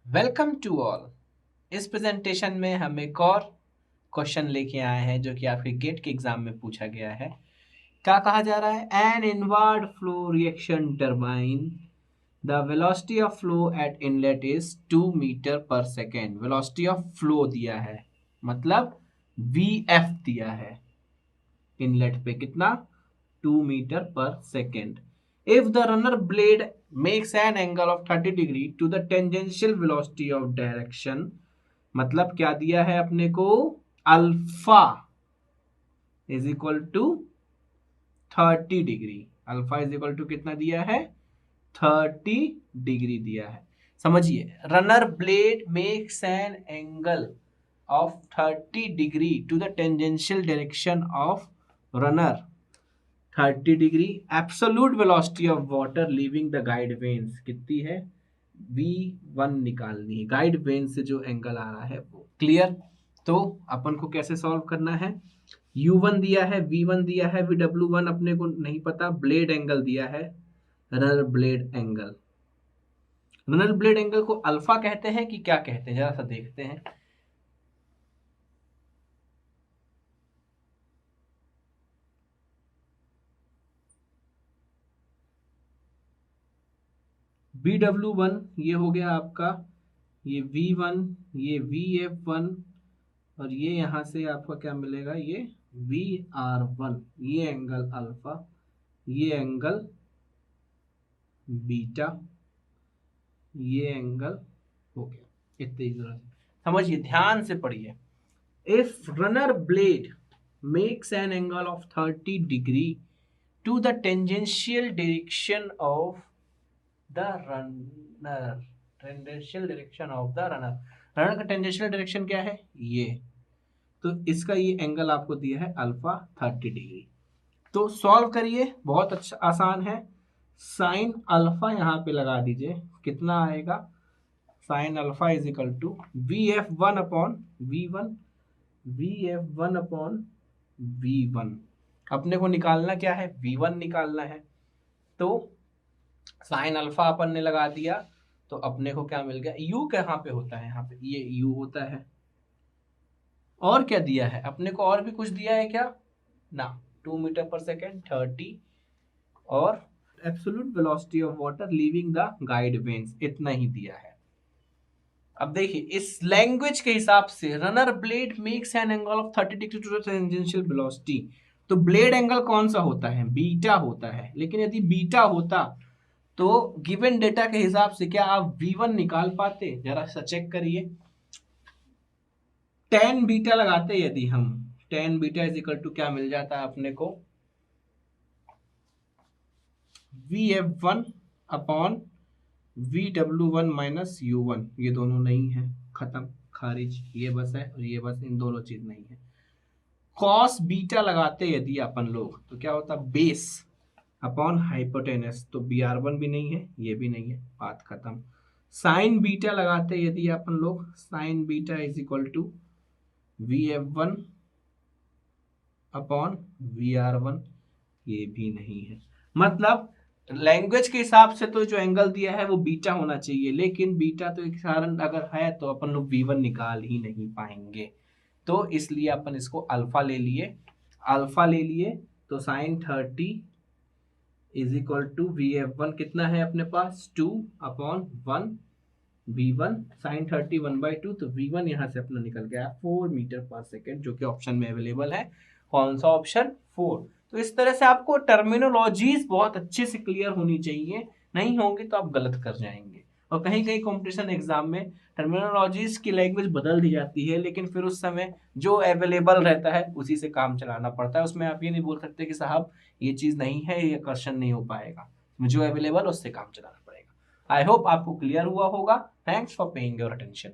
Welcome to all. इस presentation में हम एक और क्वेश्चन लेके आए हैं जो कि आपके गेट के एग्जाम में पूछा गया है। क्या कहा जा रहा है? An inward flow reaction turbine, the velocity of flow at inlet is 2 metre per second. Velocity of flow दिया है, मतलब वीएफ दिया है। इनलेट पे कितना? 2 metre per second. If the runner blade makes an angle of 30 degree to the tangential velocity of direction, मतलब क्या दिया है अपने को? Alpha is equal to 30 degree. Alpha is equal to कितना दिया है? 30 डिग्री दिया है। समझिए, runner blade makes an angle of 30 degree to the tangential direction of runner 30 degree. Absolute velocity of water leaving the guide vanes कितनी है? v1 निकालनी है। गाइड वेन से जो एंगल आ रहा है वो। क्लियर? तो अपन को कैसे सॉल्व करना है? u1 दिया है, v1 दिया है, vw1 अपने को नहीं पता। ब्लेड एंगल दिया है, runner blade angle. Runner blade angle को अल्फा कहते हैं कि क्या कहते हैं, जरा सा देखते हैं। vw1 ये हो गया आपका, ये v1, ये vf1, और ये यहां से आपका क्या मिलेगा? ये vr1। ये एंगल अल्फा, ये एंगल बीटा, ये एंगल हो गया। इतनी जरा समझिए, ध्यान से पढ़िए। If runner blade makes an angle of 30 degree to the tangential direction of the runner, tangential direction of the runner. Runner का टेंजेंशियल डायरेक्शन क्या है? ये। तो इसका ये एंगल आपको दिया है अल्फा 30 डिग्री। तो सॉल्व करिए, बहुत अच्छा आसान है। साइन अल्फा यहाँ पे लगा दीजिए, कितना आएगा? Sine alpha is equal to V F one upon V one, V F one upon V one. अपने को निकालना क्या है? वी वन निकालना है। तो साइन अल्फा अपन ने लगा दिया, तो अपने को क्या मिल गया? यू कहाँ पे होता है? यहाँ पे ये यू होता है। और क्या दिया है अपने को? और भी कुछ दिया है क्या? ना। 2 मीटर पर सेकेंड, 30, और absolute velocity of water leaving the guide veins, इतना ही दिया है। अब देखिए, इस लैंग्वेज के हिसाब से runner blade makes an angle of 30 degree to the tangential velocity. तो ब्लेड एंगल कौन सा होता है? बीटा होता है। लेकिन यदि बीटा होता तो गिवन डेटा के हिसाब से क्या आप v1 निकाल पाते? जरा सा चेक करिए। टेन बीटा लगाते यदि हम, tan beta is equal to क्या मिल जाता है अपने को? vf1 upon vw1 minus u1। ये दोनों नहीं है, खत्म, खारिज। ये बस है और ये बस, इन दोनों चीज नहीं है। कॉस बीटा लगाते यदि अपन लोग तो क्या होता? Base upon hypotenuse. तो br1 भी नहीं है, ये भी नहीं है, बात खत्म। साइन बीटा लगाते यदि अपन लोग, sine beta is equal to vf1 upon vr1, ये भी नहीं है। मतलब लैंग्वेज के हिसाब से तो जो एंगल दिया है वो बीटा होना चाहिए, लेकिन बीटा तो एक कारण अगर है तो अपन लोग v1 निकाल ही नहीं पाएंगे। तो इसलिए अपन इसको अल्फा ले लिए। अल्फा ले लिए तो sign 30 is equal to vf1 कितना है अपने पास? 2 अपॉन 1 v1। साइन 30 1/2, तो v1 यहाँ से अपना निकल गया 4 मीटर पर सेकेंड, जो कि ऑप्शन में अवेलेबल है। कौन सा ऑप्शन? 4। तो इस तरह से आपको टर्मिनोलॉजीज बहुत अच्छे से क्लियर होनी चाहिए, नहीं होंगी तो आप गलत कर जाएंगे। और कहीं कहीं कॉम्पिटिशन एग्जाम में टर्मिनोलॉजीज की लैंग्वेज बदल दी जाती है, लेकिन फिर उस समय जो अवेलेबल रहता है उसी से काम चलाना पड़ता है। उसमें आप ये नहीं बोल सकते कि साहब ये चीज नहीं है, ये क्वेश्चन नहीं हो पाएगा। जो अवेलेबल उससे काम चलाना पड़ेगा। आई होप आपको क्लियर हुआ होगा। Thanks for paying your attention.